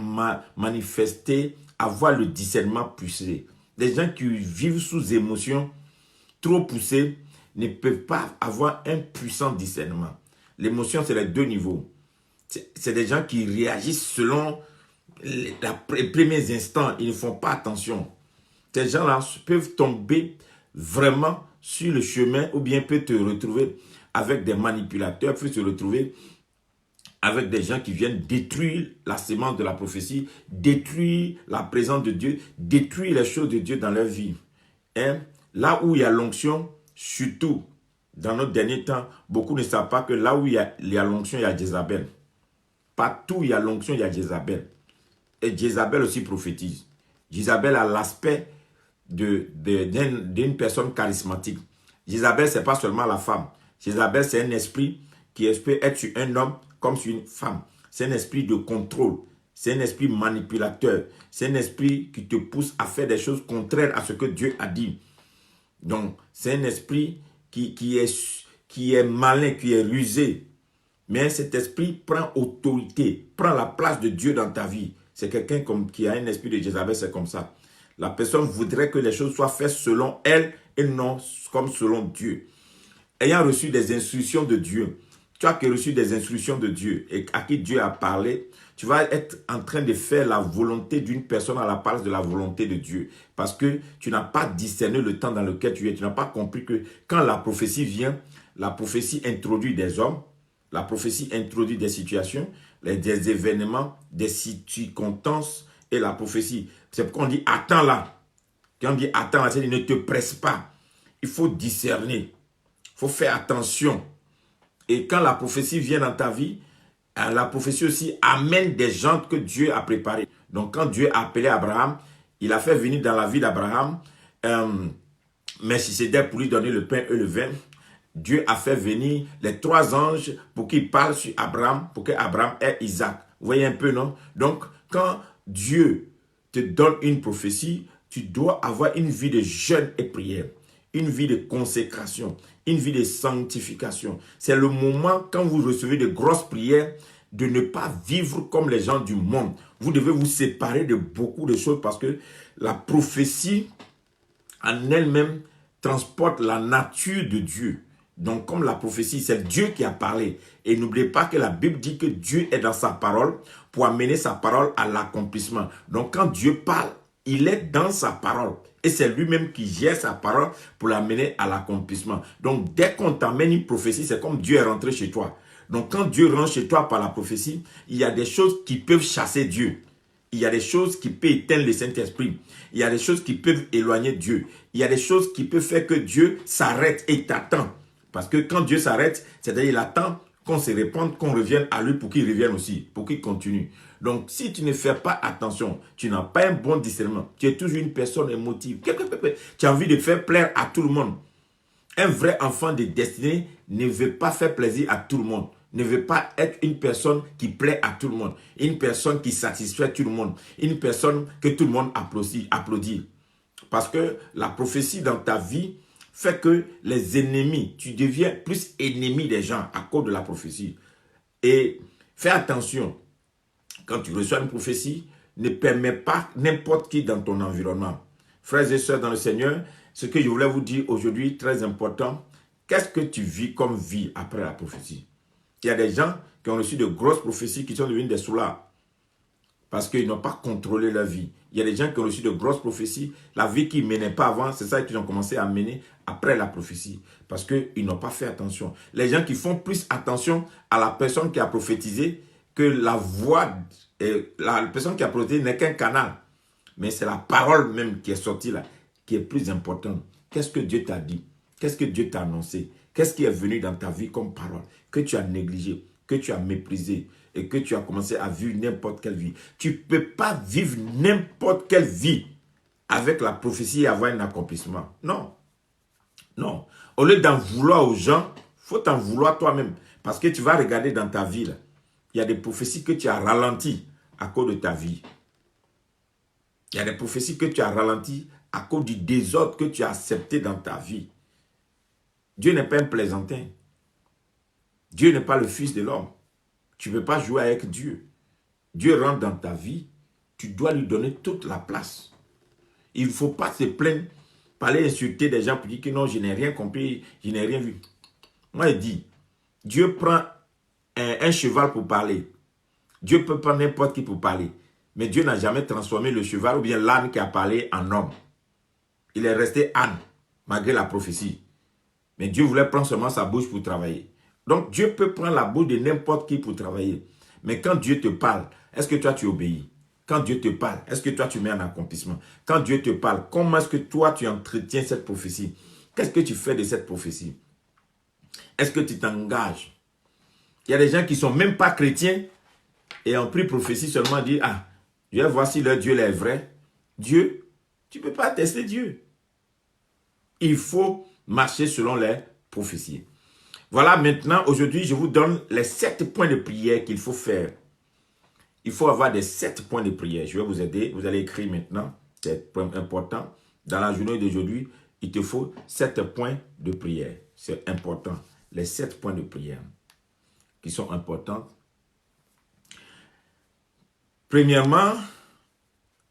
manifester, avoir le discernement poussé. Les gens qui vivent sous émotion trop poussée ne peuvent pas avoir un puissant discernement. L'émotion, c'est les deux niveaux. C'est des gens qui réagissent selon les premiers instants. Ils ne font pas attention. Ces gens-là peuvent tomber vraiment sur le chemin ou bien peuvent te retrouver avec des manipulateurs, peuvent se retrouver avec des gens qui viennent détruire la sémence de la prophétie, détruire la présence de Dieu, détruire les choses de Dieu dans leur vie. Hein? Là où il y a l'onction, surtout dans notre dernier temps, beaucoup ne savent pas que là où il y a l'onction, il y a Jézabel. Partout où il y a l'onction, il y a Jézabel. Et Jézabel aussi prophétise. Jézabel a l'aspect d'une personne charismatique. Jézabel, ce n'est pas seulement la femme. Jézabel, c'est un esprit qui peut être sur un homme comme sur une femme. C'est un esprit de contrôle. C'est un esprit manipulateur. C'est un esprit qui te pousse à faire des choses contraires à ce que Dieu a dit. Donc, c'est un esprit qui est malin, qui est rusé. Mais cet esprit prend autorité, prend la place de Dieu dans ta vie. C'est quelqu'un qui a un esprit de Jézabel, c'est comme ça. La personne voudrait que les choses soient faites selon elle et non comme selon Dieu. Ayant reçu des instructions de Dieu, tu as reçu des instructions de Dieu et à qui Dieu a parlé, tu vas être en train de faire la volonté d'une personne à la place de la volonté de Dieu. Parce que tu n'as pas discerné le temps dans lequel tu es. Tu n'as pas compris que quand la prophétie vient, la prophétie introduit des hommes, la prophétie introduit des situations, des événements, des circonstances et la prophétie. C'est pourquoi on dit attends là. Quand on dit attends là, c'est-à-dire ne te presse pas. Il faut discerner. Il faut faire attention. Et quand la prophétie vient dans ta vie, la prophétie aussi amène des gens que Dieu a préparés. Donc quand Dieu a appelé Abraham, il a fait venir dans la vie d'Abraham Melchisedec pour lui donner le pain et le vin. Dieu a fait venir les 3 anges pour qu'ils parlent sur Abraham, pour qu'Abraham ait Isaac. Vous voyez un peu, non? Donc, quand Dieu te donne une prophétie, tu dois avoir une vie de jeûne et prière, une vie de consécration, une vie de sanctification. C'est le moment, quand vous recevez de grosses prières, de ne pas vivre comme les gens du monde. Vous devez vous séparer de beaucoup de choses parce que la prophétie en elle-même transporte la nature de Dieu. Donc, comme la prophétie, c'est Dieu qui a parlé. Et n'oubliez pas que la Bible dit que Dieu est dans sa parole pour amener sa parole à l'accomplissement. Donc, quand Dieu parle, il est dans sa parole. Et c'est lui-même qui gère sa parole pour l'amener à l'accomplissement. Donc, dès qu'on t'amène une prophétie, c'est comme Dieu est rentré chez toi. Donc, quand Dieu rentre chez toi par la prophétie, il y a des choses qui peuvent chasser Dieu. Il y a des choses qui peuvent éteindre le Saint-Esprit. Il y a des choses qui peuvent éloigner Dieu. Il y a des choses qui peuvent faire que Dieu s'arrête et t'attend. Parce que quand Dieu s'arrête, c'est-à-dire il attend qu'on se répande, qu'on revienne à lui pour qu'il revienne aussi, pour qu'il continue. Donc, si tu ne fais pas attention, tu n'as pas un bon discernement, tu es toujours une personne émotive, tu as envie de faire plaire à tout le monde. Un vrai enfant de destinée ne veut pas faire plaisir à tout le monde, ne veut pas être une personne qui plaît à tout le monde, une personne qui satisfait tout le monde, une personne que tout le monde applaudit. Parce que la prophétie dans ta vie fait que les ennemis, tu deviens plus ennemi des gens à cause de la prophétie. Et fais attention, quand tu reçois une prophétie, ne permets pas n'importe qui dans ton environnement. Frères et sœurs dans le Seigneur, ce que je voulais vous dire aujourd'hui, très important, qu'est-ce que tu vis comme vie après la prophétie? Il y a des gens qui ont reçu de grosses prophéties qui sont devenus des soulards parce qu'ils n'ont pas contrôlé leur vie. Il y a des gens qui ont reçu de grosses prophéties. La vie qu'ils ne menaient pas avant, c'est ça qu'ils ont commencé à mener après la prophétie. Parce qu'ils n'ont pas fait attention. Les gens qui font plus attention à la personne qui a prophétisé que la voix, la personne qui a prophétisé n'est qu'un canal. Mais c'est la parole même qui est sortie là, qui est plus importante. Qu'est-ce que Dieu t'a dit? Qu'est-ce que Dieu t'a annoncé? Qu'est-ce qui est venu dans ta vie comme parole que tu as négligé, que tu as méprisé et que tu as commencé à vivre n'importe quelle vie? Tu ne peux pas vivre n'importe quelle vie avec la prophétie et avoir un accomplissement. Non. Non. Au lieu d'en vouloir aux gens, il faut t'en vouloir toi-même. Parce que tu vas regarder dans ta vie, là, il y a des prophéties que tu as ralenties à cause de ta vie. Il y a des prophéties que tu as ralenties à cause du désordre que tu as accepté dans ta vie. Dieu n'est pas un plaisantin. Dieu n'est pas le fils de l'homme. Tu ne peux pas jouer avec Dieu. Dieu rentre dans ta vie. Tu dois lui donner toute la place. Il ne faut pas se plaindre, parler, insulter des gens pour dire que non, je n'ai rien compris, je n'ai rien vu. Moi, je dis, Dieu prend un cheval pour parler. Dieu peut prendre n'importe qui pour parler. Mais Dieu n'a jamais transformé le cheval ou bien l'âne qui a parlé en homme. Il est resté âne, malgré la prophétie. Mais Dieu voulait prendre seulement sa bouche pour travailler. Donc Dieu peut prendre la bouche de n'importe qui pour travailler. Mais quand Dieu te parle, est-ce que toi tu obéis? Quand Dieu te parle, est-ce que toi tu mets en accomplissement? Quand Dieu te parle, comment est-ce que toi tu entretiens cette prophétie? Qu'est-ce que tu fais de cette prophétie? Est-ce que tu t'engages? Il y a des gens qui ne sont même pas chrétiens et ont pris prophétie seulement dire, ah, je vais voir si leur Dieu est vrai. Dieu, tu ne peux pas tester Dieu. Il faut marcher selon les prophéties. Voilà, maintenant, aujourd'hui, je vous donne les 7 points de prière qu'il faut faire. Il faut avoir des 7 points de prière. Je vais vous aider. Vous allez écrire maintenant. C'est important. Dans la journée d'aujourd'hui, il te faut 7 points de prière. C'est important. Les 7 points de prière qui sont importants. Premièrement,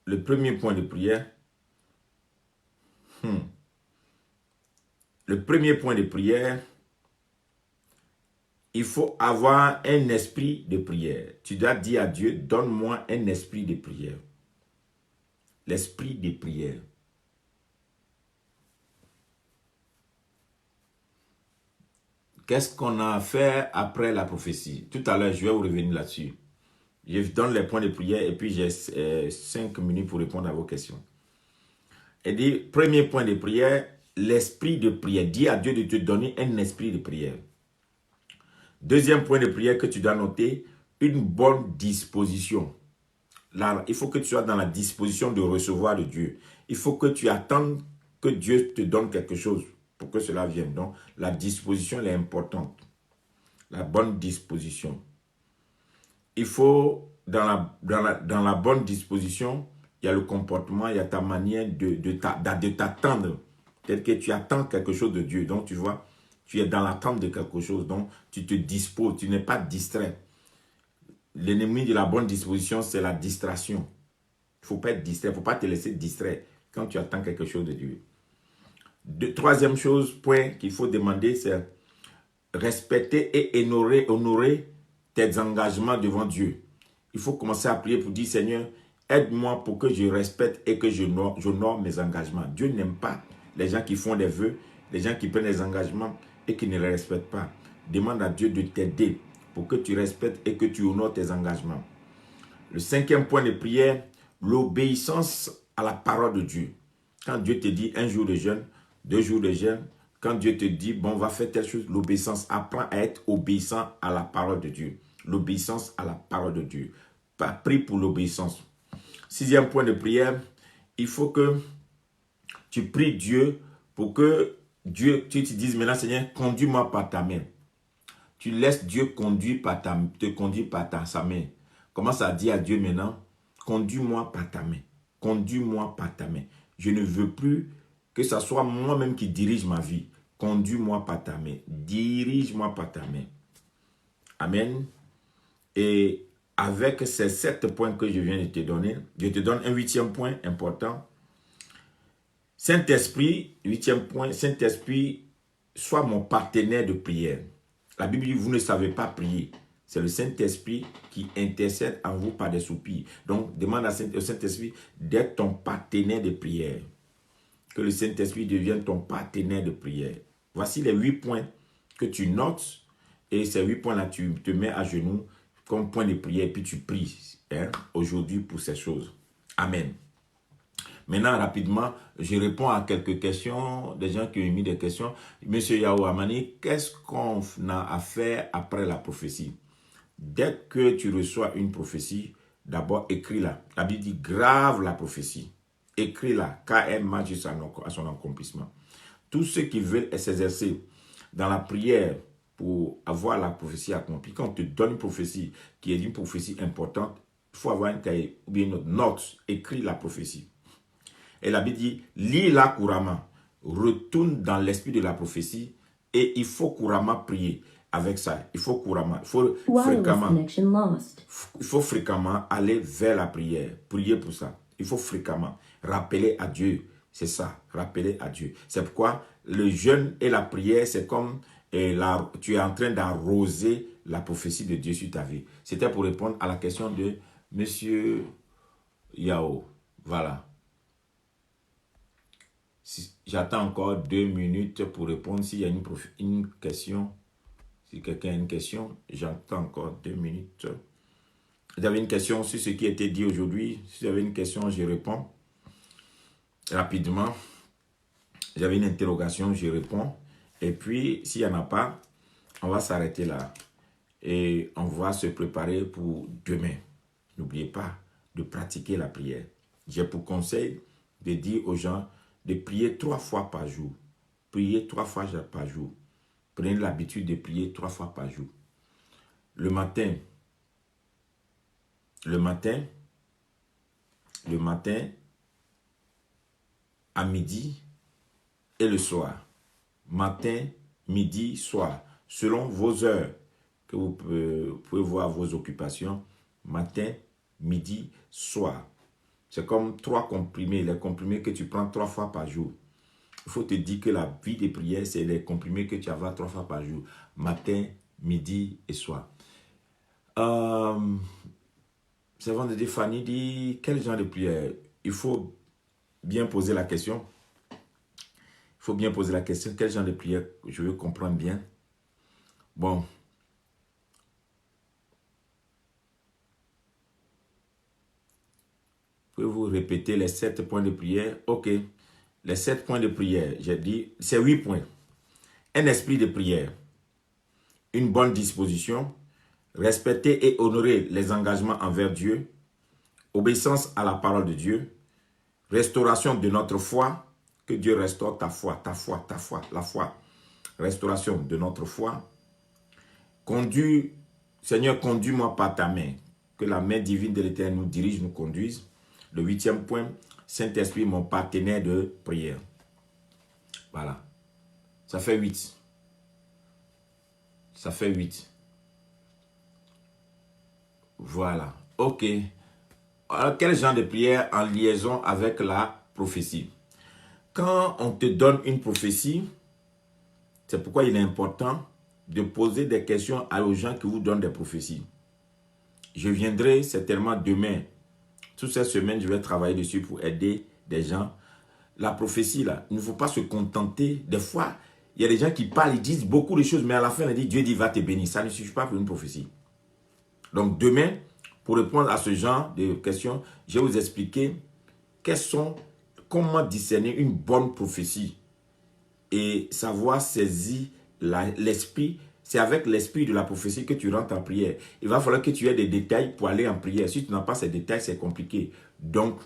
le premier point de prière. Le premier point de prière, il faut avoir un esprit de prière. Tu dois dire à Dieu, donne-moi un esprit de prière. L'esprit de prière. Qu'est-ce qu'on a à faire après la prophétie? Tout à l'heure, je vais vous revenir là-dessus. Je donne les points de prière et puis j'ai 5 minutes pour répondre à vos questions. Et dit, premier point de prière, l'esprit de prière. Dis à Dieu de te donner un esprit de prière. Deuxième point de prière que tu dois noter, une bonne disposition. Là, il faut que tu sois dans la disposition de recevoir de Dieu. Il faut que tu attendes que Dieu te donne quelque chose pour que cela vienne. Donc, la disposition elle est importante. La bonne disposition. Il faut, dans la bonne disposition, il y a le comportement, il y a ta manière de t'attendre. Tel que tu attends quelque chose de Dieu. Donc, tu vois, tu es dans l'attente de quelque chose. Donc, tu te disposes, tu n'es pas distrait. L'ennemi de la bonne disposition, c'est la distraction. Il ne faut pas être distrait, il ne faut pas te laisser distraire quand tu attends quelque chose de Dieu. Troisième point qu'il faut demander, c'est respecter et honorer tes engagements devant Dieu. Il faut commencer à prier pour dire, Seigneur, aide-moi pour que je respecte et que j'honore mes engagements. Dieu n'aime pas les gens qui font des vœux, les gens qui prennent des engagements et qui ne les respectent pas. Demande à Dieu de t'aider pour que tu respectes et que tu honores tes engagements. Le 5e point de prière, l'obéissance à la parole de Dieu. Quand Dieu te dit 1 jour de jeûne, 2 jours de jeûne, quand Dieu te dit, bon, on va faire telle chose, l'obéissance, apprends à être obéissant à la parole de Dieu. L'obéissance à la parole de Dieu. Prie pour l'obéissance. 6e point de prière, il faut que tu pries Dieu pour que Dieu, tu te dises maintenant, Seigneur, conduis-moi par ta main. Tu laisses Dieu te conduire par sa main. Commence à dire à Dieu maintenant, conduis-moi par ta main. Conduis-moi par ta main. Je ne veux plus que ce soit moi-même qui dirige ma vie. Conduis-moi par ta main. Dirige-moi par ta main. Amen. Et avec ces 7 points que je viens de te donner, je te donne un 8e point important. Saint-Esprit, 8e point, Saint-Esprit, sois mon partenaire de prière. La Bible dit, vous ne savez pas prier. C'est le Saint-Esprit qui intercède en vous par des soupirs. Donc, demande au Saint-Esprit d'être ton partenaire de prière. Que le Saint-Esprit devienne ton partenaire de prière. Voici les 8 points que tu notes. Et ces 8 points-là, tu te mets à genoux comme point de prière. Et puis tu pries aujourd'hui pour ces choses. Amen. Maintenant, rapidement, je réponds à quelques questions, des gens qui ont mis des questions. Monsieur Yahou Amani, qu'est-ce qu'on a à faire après la prophétie? Dès que tu reçois une prophétie, d'abord écris-la. La Bible dit grave la prophétie. Écris-la, car elle marche à son accomplissement. Tous ceux qui veulent s'exercer dans la prière pour avoir la prophétie accomplie, quand on te donne une prophétie qui est une prophétie importante, il faut avoir un cahier ou bien une note, écris la prophétie. Et la Bible dit, lis-la couramment, retourne dans l'esprit de la prophétie et il faut couramment prier avec ça. Il faut couramment, il faut fréquemment aller vers la prière, prier pour ça. Il faut fréquemment rappeler à Dieu, c'est ça, rappeler à Dieu. C'est pourquoi le jeûne et la prière, c'est comme et là, tu es en train d'arroser la prophétie de Dieu sur ta vie. C'était pour répondre à la question de Monsieur Yao. Voilà. J'attends encore 2 minutes pour répondre. S'il y a une question, si quelqu'un a une question, j'attends encore 2 minutes. Vous avez une question sur ce qui a été dit aujourd'hui? Si vous avez une question, je réponds rapidement. J'avais une interrogation, je réponds. Et puis, s'il n'y en a pas, on va s'arrêter là. Et on va se préparer pour demain. N'oubliez pas de pratiquer la prière. J'ai pour conseil de dire aux gens de prier 3 fois par jour. Priez 3 fois par jour. Prenez l'habitude de prier 3 fois par jour. Le matin, à midi et le soir. Matin, midi, soir. Selon vos heures que vous pouvez voir vos occupations. Matin, midi, soir. C'est comme 3 comprimés. Les comprimés que tu prends 3 fois par jour. Il faut te dire que la vie de prière, c'est les comprimés que tu avales 3 fois par jour. Matin, midi et soir. C'est vendredi, Fanny dit, quel genre de prière? Il faut bien poser la question. Il faut bien poser la question, quel genre de prière je veux comprendre bien. Bon. Pouvez-vous répéter les 7 points de prière? Ok. Les 7 points de prière, j'ai dit, c'est 8 points. Un esprit de prière. Une bonne disposition. Respecter et honorer les engagements envers Dieu. Obéissance à la parole de Dieu. Restauration de notre foi. Que Dieu restaure ta foi, la foi. Restauration de notre foi. Seigneur, conduis-moi par ta main. Que la main divine de l'Éternel nous dirige, nous conduise. Le 8e point, Saint-Esprit, mon partenaire de prière. Voilà. Ça fait 8. Ça fait 8. Voilà. Ok. Alors, quel genre de prière en liaison avec la prophétie? Quand on te donne une prophétie, c'est pourquoi il est important de poser des questions aux gens qui vous donnent des prophéties. Je viendrai certainement demain. Toute cette semaine, je vais travailler dessus pour aider des gens. La prophétie, là, il ne faut pas se contenter. Des fois, il y a des gens qui parlent, ils disent beaucoup de choses, mais à la fin, on dit, Dieu dit, va te bénir. Ça ne suffit pas pour une prophétie. Donc, demain, pour répondre à ce genre de questions, je vais vous expliquer comment discerner une bonne prophétie et savoir saisir l'esprit. C'est avec l'esprit de la prophétie que tu rentres en prière. Il va falloir que tu aies des détails pour aller en prière. Si tu n'as pas ces détails, c'est compliqué. Donc,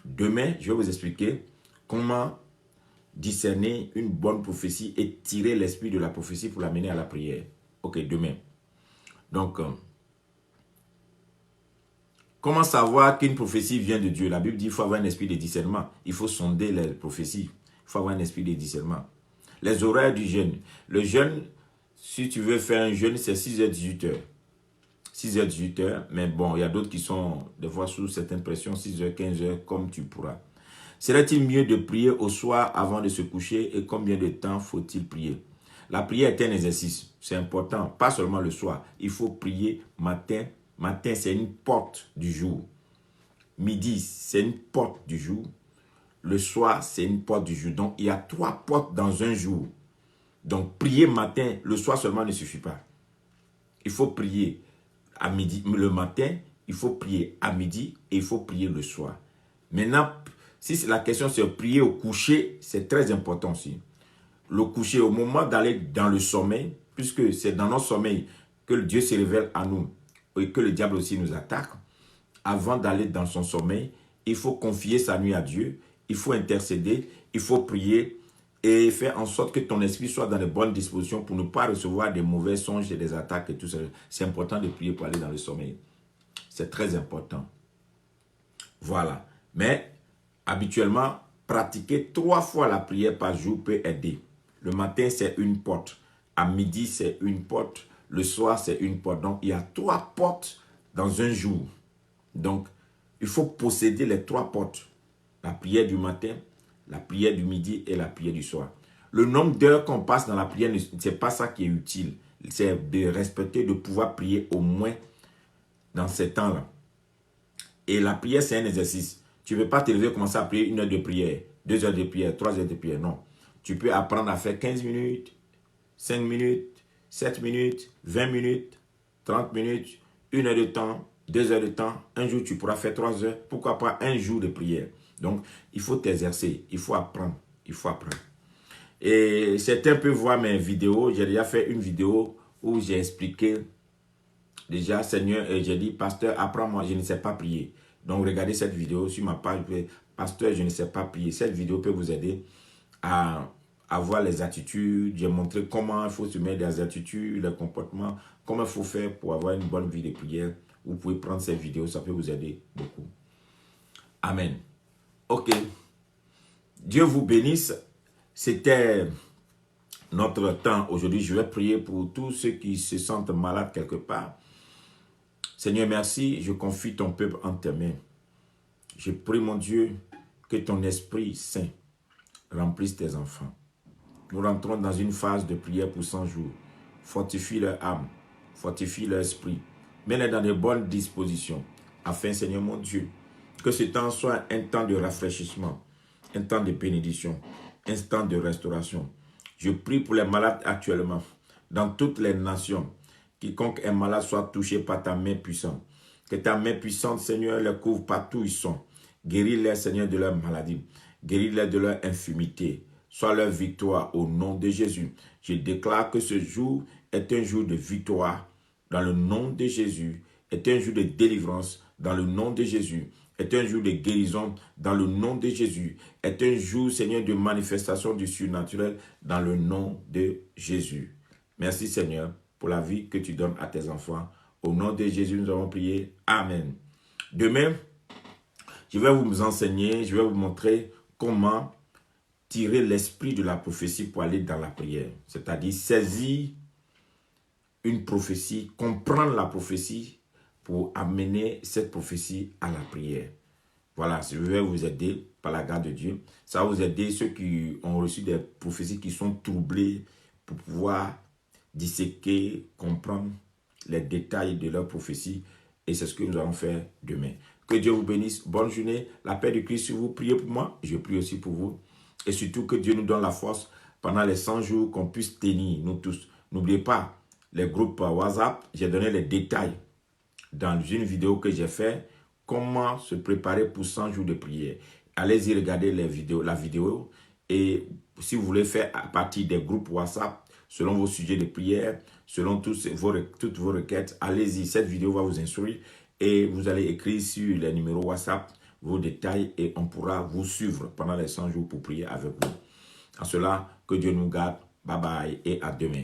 demain, je vais vous expliquer comment discerner une bonne prophétie et tirer l'esprit de la prophétie pour l'amener à la prière. Ok, demain. Donc, comment savoir qu'une prophétie vient de Dieu? La Bible dit qu'il faut avoir un esprit de discernement. Il faut sonder les prophéties. Il faut avoir un esprit de discernement. Les horaires du jeûne. Le jeûne, si tu veux faire un jeûne, c'est 6h, 18h. 6h, 18h. Mais bon, il y a d'autres qui sont des fois sous certaines pressions, 6h, 15h, comme tu pourras. Serait-il mieux de prier au soir avant de se coucher et combien de temps faut-il prier? La prière est un exercice. C'est important. Pas seulement le soir. Il faut prier matin. Matin, c'est une porte du jour. Midi, c'est une porte du jour. Le soir, c'est une porte du jour. Donc, il y a 3 portes dans un jour. Donc, prier matin, le soir seulement ne suffit pas. Il faut prier à midi, le matin, il faut prier à midi et il faut prier le soir. Maintenant, si la question c'est prier au coucher, c'est très important aussi. Le coucher, au moment d'aller dans le sommeil, puisque c'est dans notre sommeil que Dieu se révèle à nous et que le diable aussi nous attaque, avant d'aller dans son sommeil, il faut confier sa nuit à Dieu, il faut intercéder, il faut prier et faire en sorte que ton esprit soit dans de bonnes dispositions pour ne pas recevoir des mauvais songes et des attaques et tout ça. C'est important de prier pour aller dans le sommeil. C'est très important. Voilà. Mais habituellement, pratiquer 3 fois la prière par jour peut aider. Le matin, c'est une porte. À midi, c'est une porte. Le soir, c'est une porte. Donc, il y a 3 portes dans un jour. Donc, il faut posséder les 3 portes. La prière du matin, la prière du midi et la prière du soir. Le nombre d'heures qu'on passe dans la prière, ce n'est pas ça qui est utile. C'est de respecter, de pouvoir prier au moins dans ces temps-là. Et la prière, c'est un exercice. Tu ne peux pas te lever et commencer à prier 1 heure de prière, 2 heures de prière, 3 heures de prière. Non. Tu peux apprendre à faire 15 minutes, 5 minutes, 7 minutes, 20 minutes, 30 minutes, 1 heure de temps, 2 heures de temps. Un jour, tu pourras faire 3 heures. Pourquoi pas un jour de prière? Donc, il faut t'exercer. Il faut apprendre. Il faut apprendre. Et certains peuvent voir mes vidéos. J'ai déjà fait une vidéo où j'ai expliqué déjà, Seigneur, et j'ai dit, pasteur, apprends-moi, je ne sais pas prier. Donc, regardez cette vidéo sur ma page. Pasteur, je ne sais pas prier. Cette vidéo peut vous aider à avoir les attitudes. J'ai montré comment il faut se mettre des attitudes, les comportements, comment il faut faire pour avoir une bonne vie de prière. Vous pouvez prendre cette vidéo, ça peut vous aider beaucoup. Amen. Ok. Dieu vous bénisse. C'était notre temps aujourd'hui. Je vais prier pour tous ceux qui se sentent malades quelque part. Seigneur, merci. Je confie ton peuple en tes mains. Je prie, mon Dieu, que ton Esprit Saint remplisse tes enfants. Nous rentrons dans une phase de prière pour 100 jours. Fortifie leur âme, fortifie leur esprit. Mets-les dans de bonnes dispositions. Afin, Seigneur mon Dieu, que ce temps soit un temps de rafraîchissement, un temps de bénédiction, un temps de restauration. Je prie pour les malades actuellement, dans toutes les nations. Quiconque est malade soit touché par ta main puissante. Que ta main puissante, Seigneur, les couvre partout où ils sont. Guéris-les, Seigneur, de leur maladie. Guéris-les de leur infirmité. Sois leur victoire au nom de Jésus. Je déclare que ce jour est un jour de victoire dans le nom de Jésus. Est un jour de délivrance dans le nom de Jésus. Est un jour de guérison dans le nom de Jésus. Est un jour, Seigneur, de manifestation du surnaturel dans le nom de Jésus. Merci, Seigneur, pour la vie que tu donnes à tes enfants. Au nom de Jésus, nous avons prié. Amen. Demain, je vais vous enseigner, je vais vous montrer comment tirer l'esprit de la prophétie pour aller dans la prière. C'est-à-dire saisir une prophétie, comprendre la prophétie pour amener cette prophétie à la prière. Voilà, je vais vous aider par la grâce de Dieu. Ça va vous aider ceux qui ont reçu des prophéties qui sont troublées pour pouvoir disséquer, comprendre les détails de leur prophétie. Et c'est ce que nous allons faire demain. Que Dieu vous bénisse. Bonne journée. La paix de Christ sur vous. Priez pour moi. Je prie aussi pour vous. Et surtout que Dieu nous donne la force pendant les 100 jours qu'on puisse tenir, nous tous. N'oubliez pas, les groupes WhatsApp, j'ai donné les détails dans une vidéo que j'ai fait. Comment se préparer pour 100 jours de prière. Allez-y regarder la vidéo. Et si vous voulez faire à partir des groupes WhatsApp, selon vos sujets de prière, selon toutes vos requêtes, allez-y. Cette vidéo va vous instruire et vous allez écrire sur les numéros WhatsApp vos détails et on pourra vous suivre pendant les 100 jours pour prier avec vous. En cela, que Dieu nous garde. Bye bye et à demain.